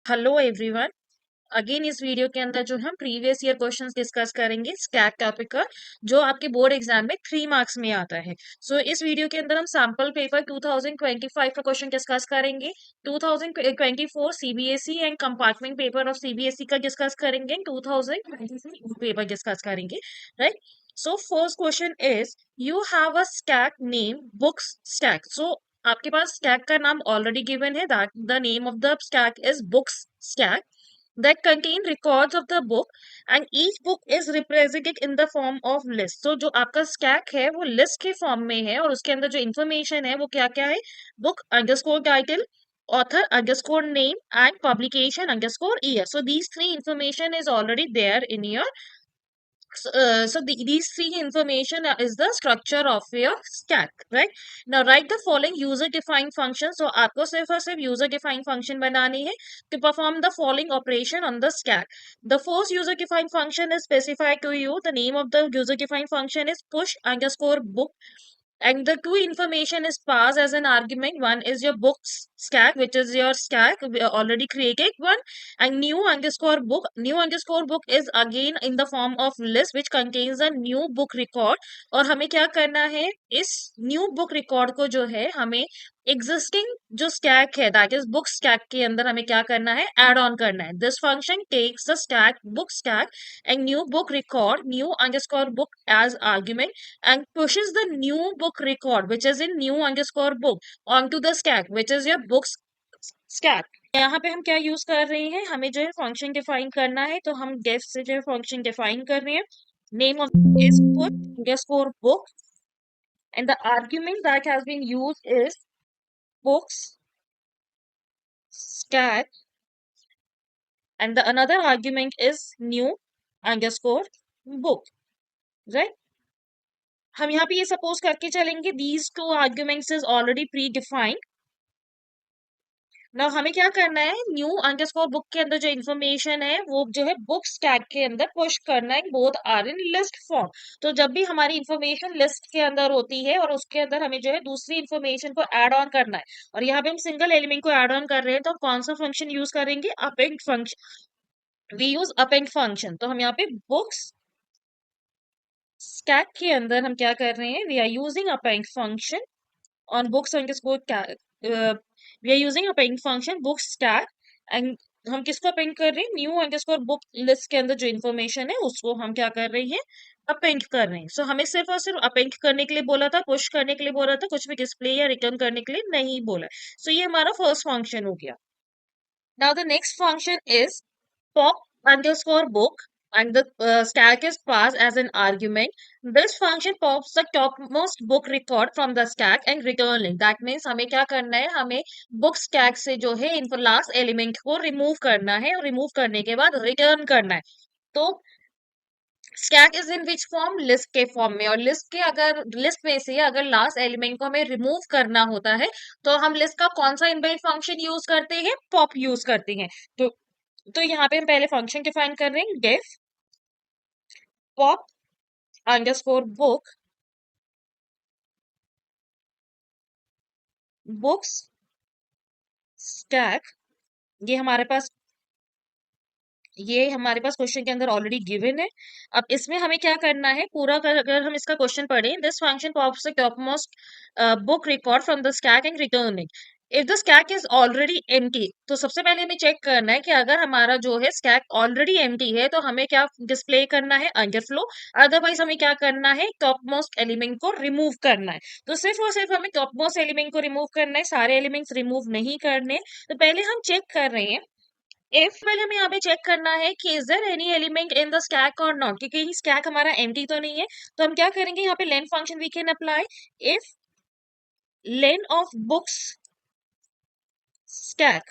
Hello everyone. Again इस video के अंदर जो हम प्रीवियस ईयर क्वेश्चंस डिस्कस करेंगे स्टैक टॉपिक का, जो आपके बोर्ड एग्जाम में 3 मार्क्स में आता है। इस वीडियो के अंदर हम सैम्पल पेपर 2025 का क्वेश्चन डिस्कस करेंगे, 2024 CBSE and compartment paper of CBSE का डिस्कस करेंगे, 2026 पेपर डिस्कस करेंगे, right. First question is, you have a stack name books stack. आपके पास स्टैक का नाम ऑलरेडी गिवन है, that the name of the stack is books stack that contain records of the book and each book is represented in the form of list। जो आपका stack है वो list के form में है और उसके अंदर जो इंफॉर्मेशन है वो क्या क्या है, book underscore title, author underscore name and publication underscore year। These three information is already there in your these three information is the structure of your stack, right? Now write the following user defined function। आपको सिर्फ और सिर्फ user defined function बनानी है to perform the following operation on the stack। The first user defined function is specified to you, the name of the user defined function is push underscore book, and the two information is passed as an argument. One is your books stack, which is your stack we already created one, and new underscore book, new underscore book is again in the form of list which contains a new book record। और हमें क्या करना है, इस new book record को जो है हमें एग्जिस्टिंग जो स्टैक है दैट इज बुक स्टैक के अंदर हमें क्या करना है, ऐड ऑन करना है। This function takes the stack book stack and new book record new underscore book as argument and pushes the new book record which is in new underscore book onto the stack which is your books stack। यहाँ पे हम क्या use कर रहे हैं, हमें जो है फंक्शन डिफाइन करना है, तो हम गेट से जो है फंक्शन डिफाइन कर रहे हैं। Name of is put underscore book and the argument that has been used is books stack and the another argument is new underscore book, right। हम यहाँ पे ये सपोज करके चलेंगे these two arguments is already pre defined. ना हमें क्या करना है, न्यू अंडरस्कोर बुक के अंदर जो इन्फॉर्मेशन है वो जो है बुक स्टैक के अंदर पुश करना है, both are in list form. तो जब भी हमारी इन्फॉर्मेशन लिस्ट के अंदर होती है और उसके अंदर हमें जो है दूसरी इन्फॉर्मेशन को ऐड ऑन करना है, और यहाँ पे हम सिंगल एलिमेंट को ऐड ऑन कर रहे हैं, तो हम कौन सा फंक्शन यूज करेंगे, append function. We use append function. तो हम यहाँ पे बुक्स स्टैक के अंदर हम क्या कर रहे हैं, we are using append function on books underscore we are using a ping function book stack and हम किसको अपेंड कर रहे हैं, न्यू अंडरस्कोर बुक लिस्ट के अंदर जो इन्फॉर्मेशन है उसको हम क्या कर रहे हैं, अपेंड कर रहे हैं। हमें सिर्फ और सिर्फ अपेंड करने के लिए बोला था, पुश करने के लिए बोला था, कुछ भी डिस्प्ले या रिटर्न करने के लिए नहीं बोला। ये हमारा फर्स्ट फंक्शन हो गया। Now the next function is pop underscore book and the stack is passed as an argument। This function pops the topmost book record from the stack and return link। That means हमें क्या करना है, हमें book stack से जो है in last element को remove करना है और रिमूव करने के बाद रिटर्न करना है। तो stack is in which form, list के फॉर्म में। और लिस्ट के अगर लिस्ट में से अगर लास्ट एलिमेंट को हमें रिमूव करना होता है तो हम लिस्ट का कौन सा इनबिल्ट फंक्शन यूज करते हैं, पॉप यूज करते हैं। तो यहाँ पे हम पहले फंक्शन डिफाइन कर रहे हैं, def pop underscore book books stack. ये हमारे पास क्वेश्चन के अंदर ऑलरेडी गिवन है। अब इसमें हमें क्या करना है, पूरा अगर हम इसका क्वेश्चन पढ़ें, this function pops the topmost book record from the stack and return it if the stack is already empty. तो सबसे पहले हमें चेक करना है कि अगर हमारा जो है स्टैक ऑलरेडी एम्प्टी है तो हमें क्या डिस्प्ले करना है, अंडरफ्लो। अदरवाइज हमें क्या करना है, टॉपमोस्ट एलिमेंट को रिमूव करना है। तो सिर्फ और सिर्फ हमें टॉपमोस्ट एलिमेंट को रिमूव करना है, सारे एलिमेंट्स रिमूव नहीं करने। तो पहले हम चेक कर रहे हैं, इफ पहले हमें यहाँ पे चेक करना है कि is there any element in the stack or not, क्योंकि स्टैक हमारा एम्प्टी तो नहीं है। तो हम क्या करेंगे, यहाँ पे len function we can apply. If len of books stack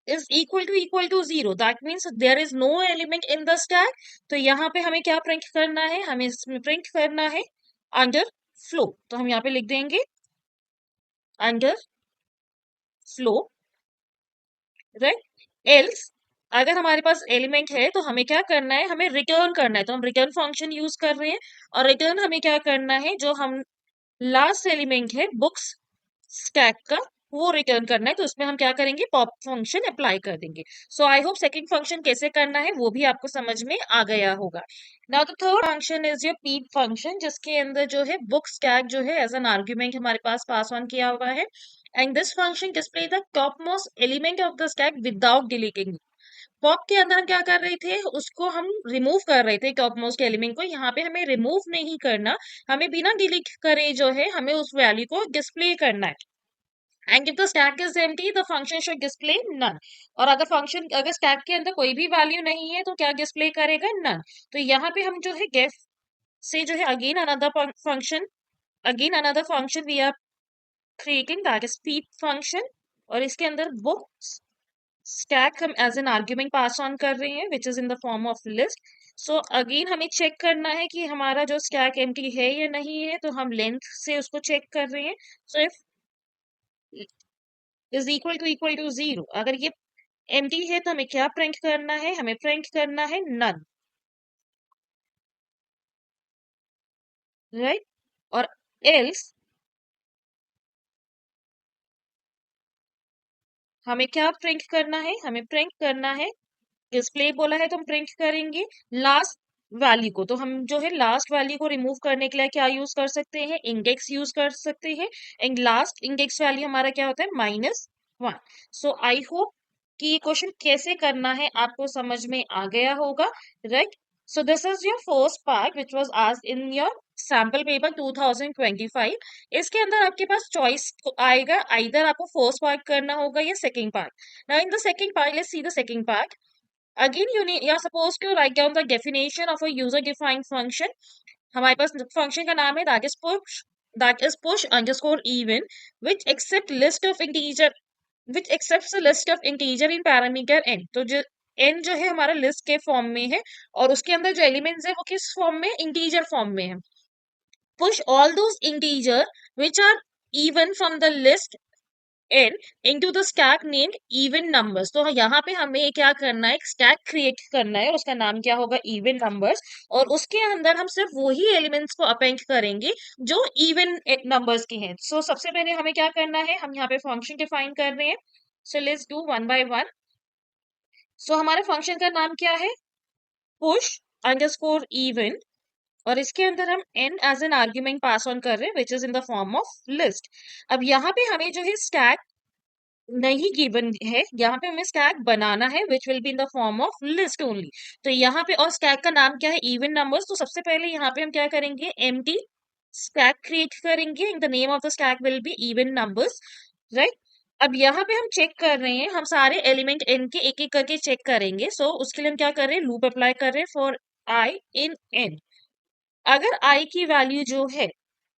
is equal to 0, that means there is no element in the stack। तो यहाँ पे हमें क्या प्रिंट करना है, हमें इसमें प्रिंट करना है अंडर फ्लो। तो हम यहाँ पे लिख देंगे अंडर फ्लो, राइट। एल्स अगर हमारे पास एलिमेंट है तो हमें क्या करना है, हमें रिटर्न करना है। तो हम रिटर्न फंक्शन यूज कर रहे हैं और रिटर्न हमें क्या करना है, जो हम लास्ट एलिमेंट है बुक्स स्टैक का वो रिटर्न करना है, तो उसमें हम क्या करेंगे, पॉप फंक्शन अप्लाई कर देंगे। सो आई होप सेकंड फंक्शन कैसे करना है वो भी आपको समझ में आ गया होगा। Now the third function is your peep function, जिसके अंदर जो है बुक स्टैक जो है एज एन आर्ग्यूमेंट हमारे पास ऑन किया हुआ है, and this function display the top most element of the stack without deleting. Pop के अंदर हम क्या कर रहे थे, उसको हम रिमूव कर रहे थे टॉप मोस्ट एलिमेंट को। यहाँ पे हमें रिमूव नहीं करना, हमें बिना डिलीट करे जो है हमें उस वैल्यू को डिस्प्ले करना है। And if the stack is empty the function should display none. और अगर स्टैक के अंदर कोई भी वैल्यू नहीं है तो क्या डिस्प्ले करेगा, नन। तो यहाँ पे हम जो है गेट से जो है again another function we are creating, that is peep function. और इसके अंदर बुक्स स्टैक हम as an argument pass on कर रहे हैं which is in the form of list. So again हमें चेक करना है कि हमारा जो स्टैक एम्प्टी है या नहीं है, तो हम लेंथ से उसको चेक कर रहे हैं। So if is equal to zero, अगर ये एम्प्टी है तो हमें क्या प्रिंट करना है, हमें प्रिंट करना है नन, राइट। और एल्स हमें क्या प्रिंट करना है, हमें प्रिंट करना है, डिस्प्ले बोला है तो हम प्रिंट करेंगे लास्ट वैल्यू को। तो हम जो है लास्ट वैल्यू को रिमूव करने के लिए क्या यूज कर सकते हैं, इंडेक्स यूज कर सकते हैं। एंड लास्ट इंडेक्स वैल्यू हमारा क्या होता है, -1। सो आई होप कि ये क्वेश्चन कैसे करना है आपको समझ में आ गया होगा, right. So this is your first part which was asked in your sample paper 2025। इसके अंदर आपके पास चॉइस आएगा, आइदर आपको फर्स्ट पार्ट करना होगा या second part. Now in the second part, let's see the second part. Again, you're supposed to write down the definition of a user-defined function. हमारे पास function का नाम है that is push underscore even which accept list of integer which accepts a list of integer in parameter n। तो जो n जो है हमारा list के फॉर्म में है, और उसके अंदर जो एलिमेंट्स है वो किस फॉर्म में, इंटीजर फॉर्म में है। Push all those integer which are even from the list n into the stack named even numbers। तो यहाँ पे हमें क्या करना है, एक स्टैक क्रिएट करना है, उसका नाम क्या होगा, even numbers। और उसके अंदर हम सिर्फ वही एलिमेंट्स को अपेंड करेंगे जो even नंबर्स के हैं। सो सबसे पहले हमें क्या करना है, हम यहाँ पे फंक्शन डिफाइन कर रहे हैं। So let's do one by one. So हमारे फंक्शन का नाम क्या है, पुश अंडरस्कोर इवन, और इसके अंदर हम n as an argument pass on कर रहे हैं which is in the form of list. अब यहाँ पे हमें जो है स्टैक नहीं गिवन है, यहाँ पे हमें स्टैक बनाना है which will be in the form of list only. तो यहाँ पे, और स्टैक का नाम क्या है, इवन नंबर्स। तो सबसे पहले यहाँ पे हम क्या करेंगे, एम्प्टी स्टैक क्रिएट करेंगे and the name of the stack will be even numbers, right. अब यहाँ पे हम चेक कर रहे हैं, हम सारे एलिमेंट एन के एक एक करके चेक करेंगे। सो उसके लिए हम क्या कर रहे हैं, लूप अप्लाई कर रहे हैं फॉर आई इन एन। अगर आई की वैल्यू जो है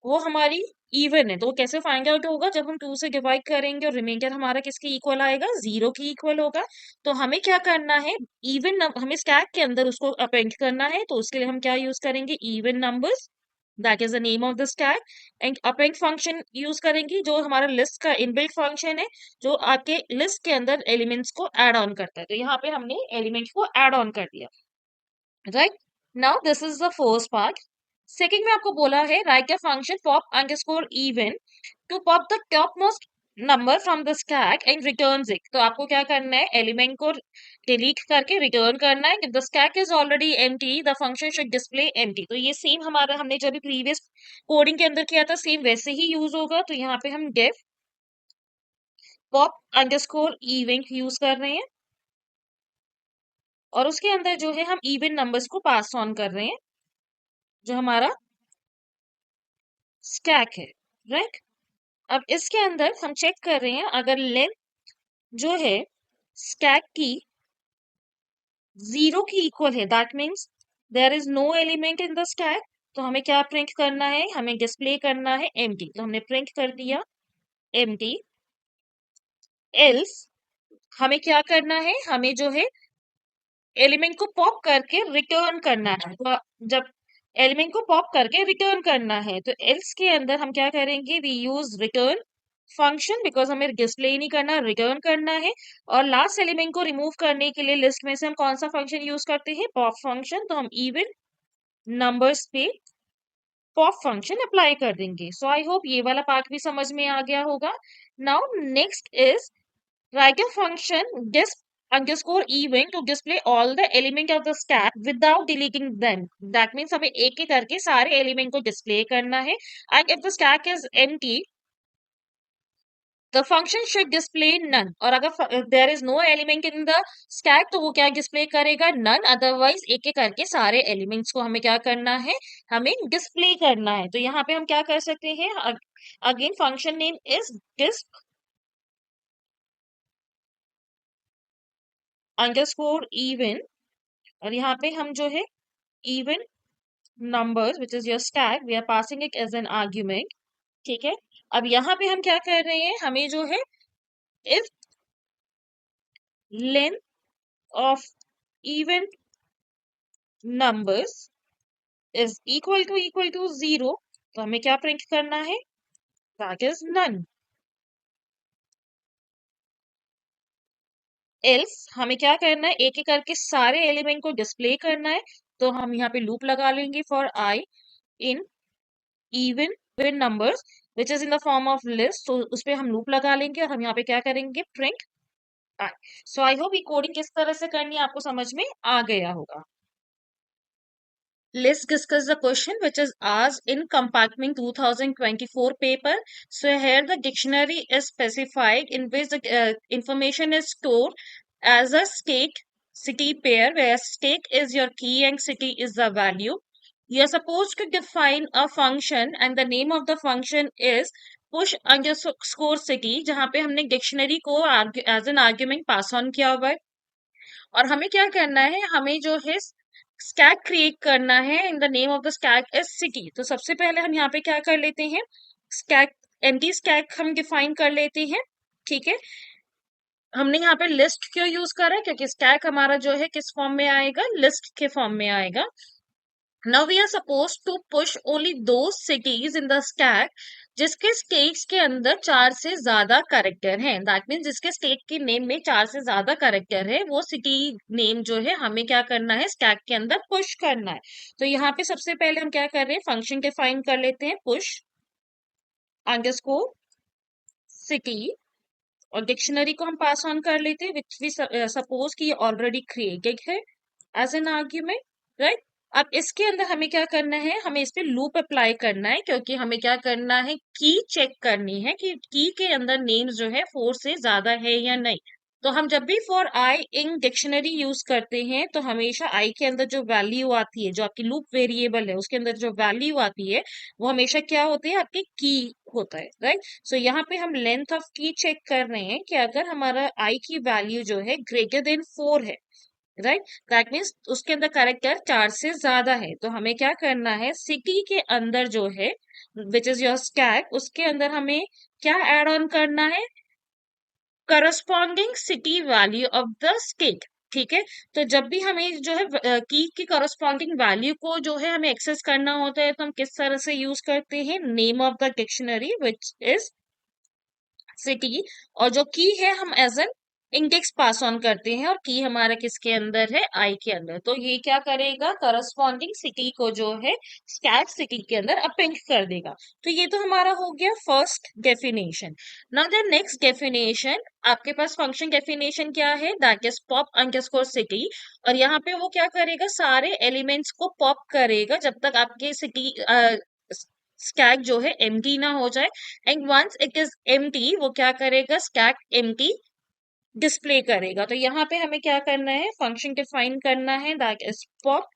वो हमारी इवन है, तो वो कैसे फाइंड आउट होगा, जब हम 2 से डिवाइड करेंगे और रिमाइंडर हमारा किसके इक्वल आएगा, 0 के इक्वल होगा। तो हमें क्या करना है, हमें स्टैक के अंदर उसको अपेंड करना है। तो उसके लिए हम क्या यूज करेंगे, even numbers, that is the name of the stack. And append function use करेंगे जो हमारा लिस्ट का इनबिल्ट फंक्शन है, जो आपके लिस्ट के अंदर एलिमेंट्स को ऐड ऑन करता है। तो यहाँ पे हमने एलिमेंट्स को ऐड ऑन कर दिया, right. Now this is the first part. Second में आपको बोला है write a function pop underscore even to pop the top most number from the stack and returns it. तो आपको क्या करना है, एलिमेंट को डिलीट करके रिटर्न करना है। If the stack is already empty the function should display empty. तो ये सेम हमारा हमने जब भी प्रीवियस कोडिंग के अंदर किया था, सेम वैसे ही यूज होगा। तो यहाँ पे हम def pop underscore even use कर रहे हैं, और उसके अंदर जो है हम इवन नंबर्स को पास ऑन कर रहे हैं जो हमारा स्टैक है, राइट। अब इसके अंदर हम चेक कर रहे हैं, अगर लेंथ जो है स्टैक की 0 की इक्वल है, that means there is no element in the stack. तो हमें क्या प्रिंट करना है, हमें डिस्प्ले करना है एम्प्टी। तो हमने प्रिंट कर दिया एम्प्टी। एल्स हमें क्या करना है, हमें जो है एलिमेंट को पॉप करके रिटर्न करना है। तो जब एलिमेंट को पॉप करके रिटर्न करना है, तो एल्स के अंदर हम क्या करेंगे, we use return function, because हमें डिस्प्ले नहीं करना, रिटर्न करना है। और लास्ट एलिमेंट को रिमूव करने के लिए लिस्ट में से हम कौन सा फंक्शन यूज करते हैं, पॉप फंक्शन। तो हम इवन नंबर्स पे पॉप फंक्शन अप्लाई कर देंगे। सो आई होप ये वाला पार्ट भी समझ में आ गया होगा। Now next is write a function disp underscore even to display all the element of the stack without deleting them. That means हमें एक एक करके सारे एलिमेंट को डिस्प्ले करना है. And if the stack is empty, the function should display none. और अगर there is no element in the stack तो वो क्या डिस्प्ले करेगा? none. अदरवाइज एक एक करके सारे एलिमेंट्स को हमें क्या करना है? हमें डिस्प्ले करना है. तो यहाँ पे हम क्या कर सकते हैं? Again function name is disp underscore even. और यहाँ पे हम जो है even numbers which is your stack we are passing it as an argument. ठीक है. अब यहाँ पे हम क्या कर रहे हैं? हमें जो है if length of even numbers is equal to 0 तो हमें क्या प्रिंट करना है? that is none. else हमें क्या करना है? एक एक करके सारे एलिमेंट को डिस्प्ले करना है. तो हम यहाँ पे लूप लगा लेंगे for I in even numbers which is in the form of list. तो उस पे हम लूप लगा लेंगे और हम यहाँ पे क्या करेंगे? print I. So I hope ये कोडिंग किस तरह से करनी है आपको समझ में आ गया होगा. Let's discuss the question which is asked in compartment 2024 paper. So here the dictionary is specified in which the information is stored as a state city pair where state is your key and city is the value. You are supposed to define a function and the name of the function is push underscore city जहाँ पे हमने dictionary को as an argument pass on किया हुआ है. और हमें क्या करना है? हमें जो है स्टैक क्रिएट करना है. In the name of the stack is city. तो सबसे पहले हम यहाँ पे क्या कर लेते हैं? स्टैक एम्प्टी स्टैक हम डिफाइन कर लेते हैं. ठीक है. हमने यहाँ पे लिस्ट क्यों यूज करा है? क्योंकि स्टैक हमारा जो है किस फॉर्म में आएगा? लिस्ट के फॉर्म में आएगा. Now we are supposed to push only those cities in the stack जिसके स्टेट्स के अंदर 4 से ज्यादा कैरेक्टर हैं. दैट मीन्स जिसके स्टेट के नेम में 4 से ज्यादा कैरेक्टर है वो सिटी नेम जो है हमें क्या करना है? स्टैक के अंदर पुश करना है. तो यहाँ पे सबसे पहले हम क्या कर रहे हैं? फंक्शन डिफाइन कर लेते हैं पुश अंडरस्कोर सिटी और डिक्शनरी को हम पास ऑन कर लेते हैं विच वी सपोज कि ये ऑलरेडी क्रिएटेड है एज एन आर्ग्यूमेंट. राइट. अब इसके अंदर हमें क्या करना है? हमें इस पे लूप अप्लाई करना है क्योंकि हमें क्या करना है? की चेक करनी है कि की के अंदर नेम्स जो है 4 से ज्यादा है या नहीं. तो हम जब भी for I in dictionary use करते हैं तो हमेशा आई के अंदर जो वैल्यू आती है जो आपकी लूप वेरिएबल है उसके अंदर जो वैल्यू आती है वो हमेशा क्या होती है? आपकी की होता है. राइट. सो यहाँ पे हम लेंथ ऑफ की चेक कर रहे हैं कि अगर हमारा आई की वैल्यू जो है ग्रेटर देन 4 है. राइट. दैट मीन्स उसके अंदर कैरेक्टर 4 से ज्यादा है. तो हमें क्या करना है? सिटी के अंदर जो है विच इज योर स्टैक उसके अंदर हमें क्या एड ऑन करना है? Corresponding CT value of the state. ठीक है. तो जब भी हमें जो है की करस्पॉन्डिंग वैल्यू को जो है हमें एक्सेस करना होता है तो हम किस तरह से यूज करते हैं? Name of the dictionary which is city और जो की है हम as an index pass on करते हैं और की हमारा किसके अंदर है? आई के अंदर. तो ये क्या करेगा? करस्पॉन्डिंग सिटी को जो है स्टैक सिटी के अंदर अपेंड कर देगा. तो ये तो हमारा हो गया first definition. Now the next definition आपके पास फंक्शन डेफिनेशन क्या है? That is pop underscore city. और यहाँ पे वो क्या करेगा? सारे एलिमेंट्स को पॉप करेगा जब तक आपके सिटी स्टैक जो है एम्प्टी ना हो जाए. And once it is empty वो क्या करेगा? स्टैक एम्प्टी डिस्प्ले करेगा. तो यहाँ पे हमें क्या करना है? फंक्शन डिफाइन करना है that is pop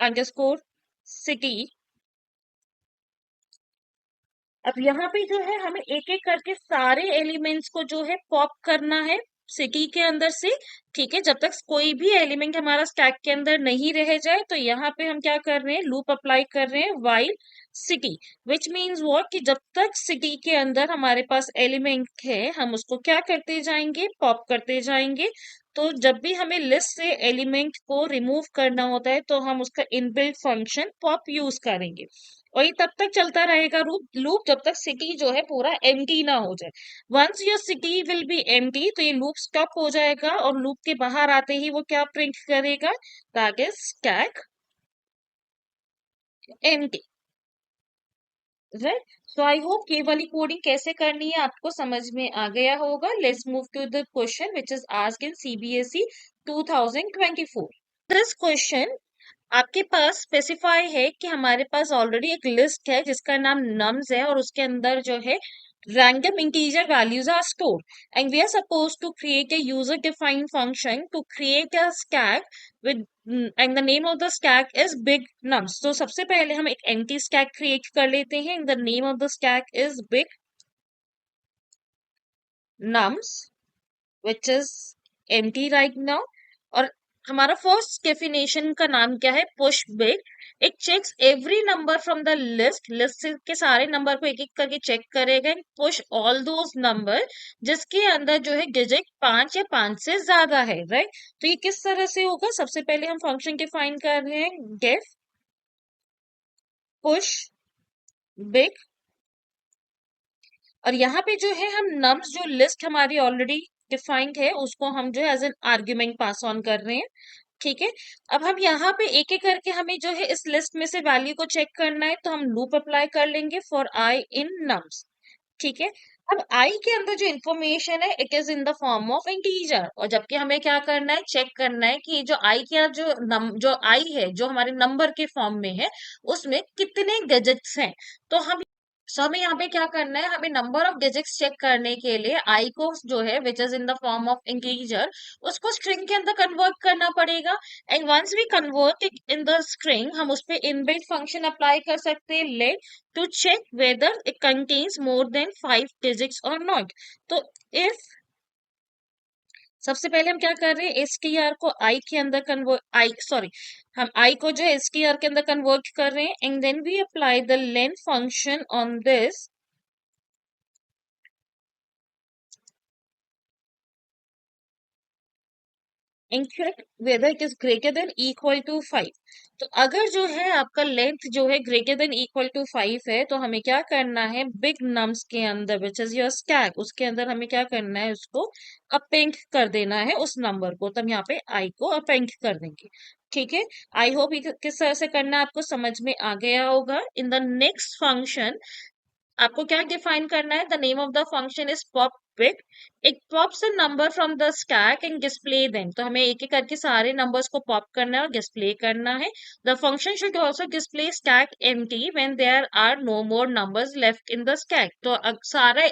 underscore city. अब यहाँ पे जो है हमें एक एक करके सारे एलिमेंट्स को जो है पॉप करना है सिटी के अंदर से. ठीक है. जब तक कोई भी एलिमेंट हमारा स्टैक के अंदर नहीं रह जाए. तो यहाँ पे हम क्या कर रहे हैं? लूप अप्लाई कर रहे हैं while city which means what कि जब तक सिटी के अंदर हमारे पास एलिमेंट है हम उसको क्या करते जाएंगे? पॉप करते जाएंगे. तो जब भी हमें लिस्ट से एलिमेंट को रिमूव करना होता है तो हम उसका इनबिल्ट फंक्शन पॉप यूज करेंगे. और ये तब तक चलता रहेगा लूप जब तक सिटी जो है पूरा एम्प्टी ना हो जाए. Once your city will be empty तो ये लूप स्टॉप हो जाएगा और लूप के बाहर आते ही वो क्या प्रिंट करेगा? That is stack empty. Right. So I hope ये वाली कोडिंग कैसे करनी है आपको समझ में आ गया होगा। Let's move to the question which is asked in CBSE 2024। This question आपके पास स्पेसिफाई है कि हमारे पास ऑलरेडी एक लिस्ट है जिसका नाम नम्स है और उसके अंदर जो है random integer values are stored and we are supposed to create a user defined function to create a stack with and the name of the stack is big nums। तो सबसे पहले हम एक empty stack create कर लेते हैं and the name of the stack is big nums which is empty right now। और हमारा फर्स्ट डेफिनेशन का नाम क्या है, push big. It checks every number from the list, list के सारे नंबर को एक एक करके चेक करेगा। पुश ऑल दोज नंबर जिसके अंदर जो है डिजिट 5 या 5 से ज्यादा है, राइट। तो ये किस तरह से होगा, सबसे पहले हम फंक्शन डिफाइन कर रहे हैं डेफ पुश बिग, और यहाँ पे जो है हम नम्स जो लिस्ट हमारी ऑलरेडी डिफाइंड है उसको हम जो है as an argument pass on कर रहे हैं, ठीक है। अब हम यहाँ पे एक एक करके हमें जो है इस लिस्ट में से वैल्यू को चेक करना है, तो हम लूप अप्लाई कर लेंगे फॉर आई इन नम्स, ठीक है। अब आई के अंदर जो इंफॉर्मेशन है it is in the form of integer, और जबकि हमें क्या करना है, चेक करना है कि जो आई के जो आई है जो हमारे नंबर के फॉर्म में है उसमें कितने डिजिट्स हैं। तो हम हमें यहाँ पे क्या करना है, हमें नंबर ऑफ डिजिट्स चेक करने के लिए आई को जो है which is in the form of integer उसको स्ट्रिंग के अंदर कन्वर्ट करना पड़ेगा। And once we convert it in the string हम उस पे इनबिल्ट फंक्शन अप्लाई कर सकते हैं let to check whether it contains more than 5 digits और नॉट। तो इफ सबसे पहले हम क्या कर रहे हैं, एस टी आर को आई के अंदर कन्वर्ट आई सॉरी हम आई को जो है एस टी आर के अंदर कन्वर्ट कर रहे हैं and then we apply the length function on this and check whether it is greater than equal to 5। तो अगर जो है आपका लेंथ जो है ग्रेटर देन इक्वल टू 5 है तो हमें क्या करना है, बिग नम्स के अंदर विच इज योर स्टैक उसके अंदर हमें क्या करना है, उसको अपेंड कर देना है उस नंबर को। तो हम यहाँ पे आई को अपेंड कर देंगे, ठीक है। आई होप ये किस तरह से करना है आपको समझ में आ गया होगा। इन द नेक्स्ट फंक्शन आपको क्या डिफाइन करना है, the name of the function is pop pick. It pops a number from the stack and display them. तो हमें एक एक करके सारे नंबर्स को पॉप करना है और डिस्प्ले करना है। The function should also display stack empty when there are no more numbers left in the stack. तो सारा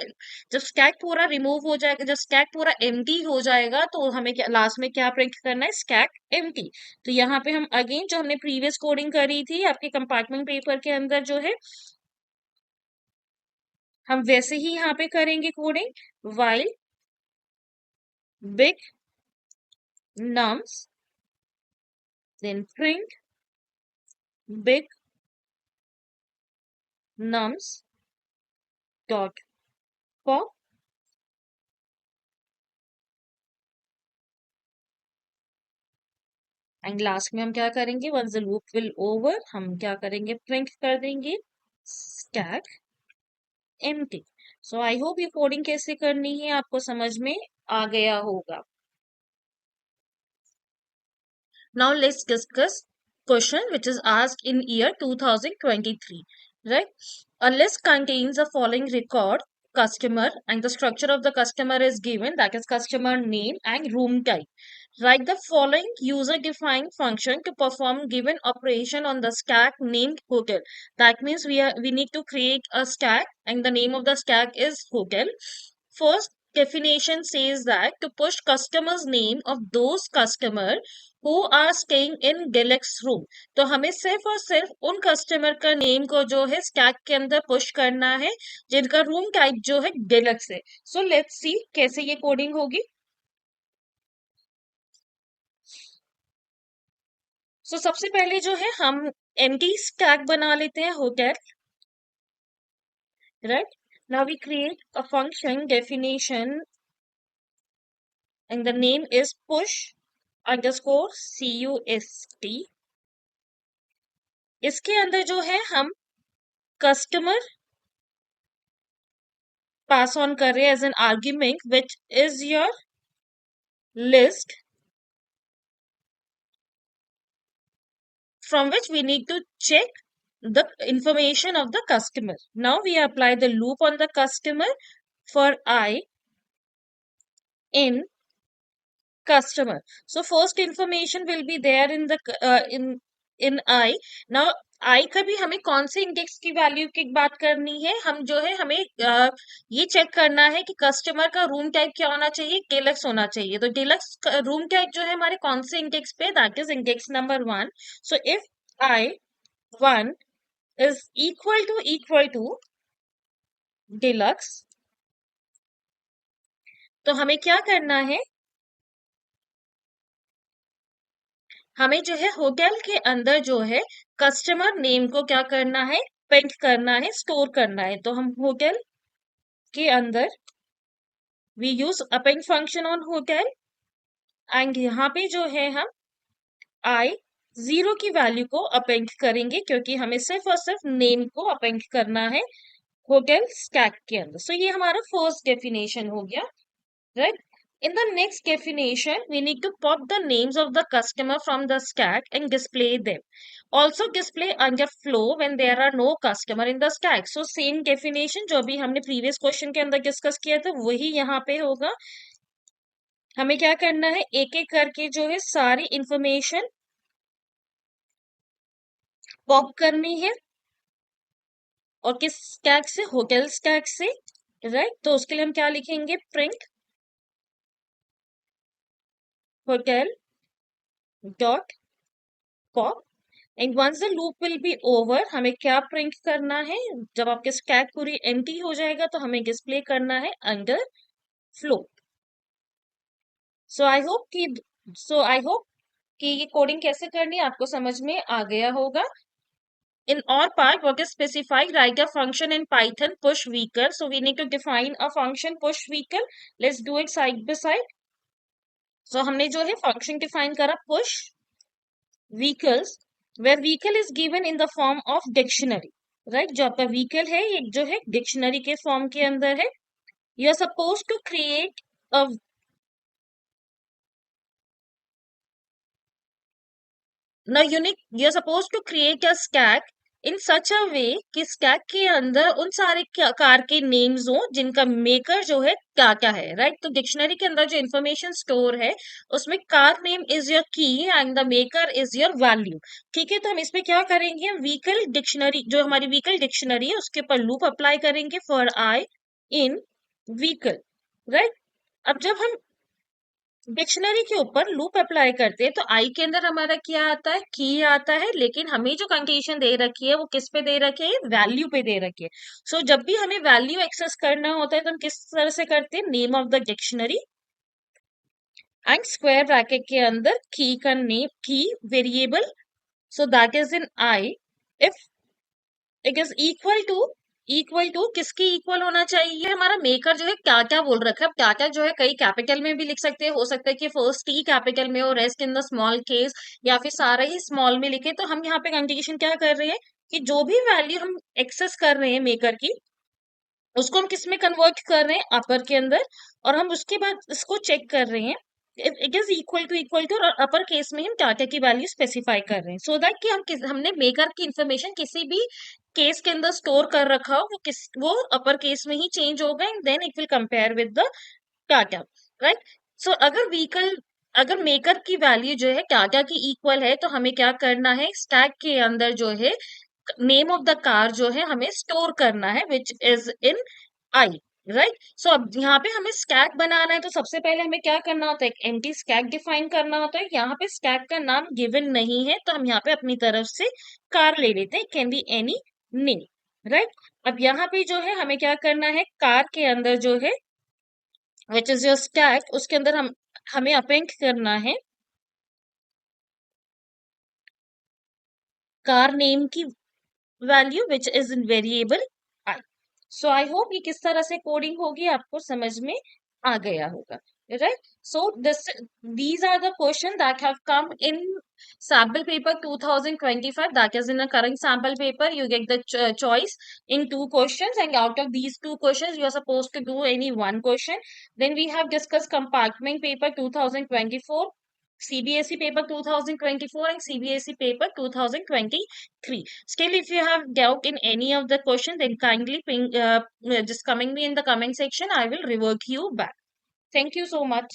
जब स्टैक पूरा रिमूव हो जाएगा, जब स्टैक पूरा एम्प्टी हो जाएगा तो हमें लास्ट में क्या प्रिंट करना है, स्टैक एम्प्टी। तो यहाँ पे हम अगेन जो हमने प्रीवियस कोडिंग करी थी आपके कंपार्टमेंट पेपर के अंदर जो है हम वैसे ही यहाँ पे करेंगे coding, while big nums then print big nums dot pop and last में हम क्या करेंगे, once the loop will over हम क्या करेंगे, प्रिंट कर देंगे stack empty. So I hope ये कोडिंग कैसे करनी है आपको समझ में आ गया होगा। Now let's discuss question which is asked in year 2023. Right? A list contains the following record customer and the structure of the customer is given, that is customer name and room type. Write the following user defined function to perform given operation on the stack named hotel. That means we need to create a stack and the name of the stack is hotel. First definition says that to push customers name of those customer who are staying in deluxe room। तो हमें सिर्फ और सिर्फ उन customer का name को जो है स्टैक के अंदर पुश करना है जिनका रूम टाइप जो है डिलक्स है। सो लेट्स सी कैसे ये कोडिंग होगी। सो सबसे पहले जो है हम एम्प्टी स्टैक बना लेते हैं hotel, right. Now we create a function definition and the name is push underscore CUST। इसके अंदर जो है हम कस्टमर पास ऑन कर रहे हैं as an argument which is your list from which we need to check the information of the customer. Now we apply the loop on the customer for I in customer. So first information will be there in the in I. Now I का भी हमें कौन से index की value की बात करनी है, हम जो है हमें ये चेक करना है कि कस्टमर का रूम टाइप क्या होना चाहिए, डिलक्स होना चाहिए। तो डिलक्स रूम टाइप जो है हमारे कौन से इंडेक्स पे, that is index number 1। So if I 1 is equal to deluxe, तो हमें क्या करना है, हमें जो है होटल के अंदर जो है कस्टमर नेम को क्या करना है, पेंट करना है, स्टोर करना है। तो हम होटल के अंदर we use append function on hotel, and यहाँ पे जो है हम आई 0 की वैल्यू को अपेंड करेंगे, क्योंकि हमें सिर्फ और सिर्फ नेम को अपेंड करना है होटल स्टैक के अंदर। सो ये हमारा फर्स्ट डेफिनेशन हो गया, right? In the next definition, we need to pop the names of the customer from the stack and display them. Also display under flow when there are no customer in the stack. So same definition जो अभी हमने previous question के अंदर discuss किया था वही यहाँ पे होगा। हमें क्या करना है, एक एक करके जो है सारी इंफॉर्मेशन पॉप करनी है, और किस स्टैक से, होटल स्टैक से, राइट? तो उसके लिए हम क्या लिखेंगे, print hotel dot pop, and once the loop will be over, हमें क्या प्रिंट करना है, जब आपके स्टैक पूरी एम्प्टी हो जाएगा तो हमें डिस्प्ले करना है under flow. So I hope कि ये कोडिंग कैसे करनी है आपको समझ में आ गया होगा। In our part, what is specified, write a function in Python push vehicle. So we need to define a function push vehicle. Let's do it side by side. So हमने जो है function define करा push vehicles, where vehicle is given in the form of dictionary, right? जो आपका vehicle है ये जो है dictionary के form के अंदर है। You are supposed to create a you're supposed to create a stack in such a way कि स्टैक के अंदर उन सारे कार के नेम्स हो जिनका मेकर जो है क्या क्या है, राइट? तो डिक्शनरी के अंदर जो इंफॉर्मेशन स्टोर है उसमें कार नेम इज योर की and the maker is your value. ठीक है, तो हम इसमें क्या करेंगे, व्हीकल डिक्शनरी जो हमारी व्हीकल डिक्शनरी है उसके ऊपर लूप अप्लाई करेंगे for I in vehicle, right? अब जब हम डिक्शनरी के ऊपर लूप अप्लाई करते हैं तो आई के अंदर हमारा क्या आता है, की आता है, लेकिन हमें जो कंडीशन दे रखी है वो किस पे दे रखी है, वैल्यू पे दे रखी है। सो जब भी हमें वैल्यू एक्सेस करना होता है तो हम किस तरह से करते हैं, name of the dictionary and square bracket के अंदर की का name, key variable, so that is in i. If it is equal to किसकी इक्वल होना चाहिए, हमारा मेकर जो है क्या क्या बोल रखा है। अब क्या क्या जो है कई कैपिटल में भी लिख सकते हैं, हो सकता है कि फर्स्ट टी कैपिटल में हो, rest in the small case, या फिर सारा ही स्मॉल में लिखे। तो हम यहाँ पे कंडीशन क्या कर रहे हैं कि जो भी वैल्यू हम एक्सेस कर रहे हैं मेकर की, उसको हम किस में कन्वर्ट कर रहे हैं, अपर के अंदर, और हम उसके बाद इसको चेक कर रहे हैं इट इज इक्वल टू, और अपर केस में हम टाटा की वैल्यू स्पेसिफाई कर रहे हैं, सो दैट कि हमने मेकर की इंफॉर्मेशन किसी भी केस के अंदर स्टोर कर रखा हो वो अपर केस में ही चेंज होगा, and then it will compare with the data, right? So अगर मेकर की वैल्यू जो है टाटा की इक्वल है तो हमें क्या करना है, स्टैक के अंदर जो है नेम ऑफ द कार जो है हमें स्टोर करना है which is in I, right? सो अब यहाँ पे हमें स्टैक बनाना है तो सबसे पहले हमें क्या करना होता है, एक एम्प्टी स्टैक डिफाइन करना होता है। यहाँ पे स्टैक का नाम गिवन नहीं है तो हम यहाँ पे अपनी तरफ से कार ले लेते हैं, can be any name, right? अब यहाँ पे जो है हमें क्या करना है, कार के अंदर जो है विच इज योर स्टैक, उसके अंदर हमें अपेंड करना है कार नेम की value which is in variable I. So I hope ये किस तरह से कोडिंग होगी आपको समझ में आ गया होगा, right? So these are the questions that have come in sample paper 2025, that is in a current sample paper you get the choice in two questions, and out of these two questions you are supposed to do any one question. Then we have discussed compartment paper 2024 CBSE paper 2024 and CBSE paper 2023. Still, if you have doubt in any of the question, then kindly just coming me in the comment section. I will revert you back. Thank you so much.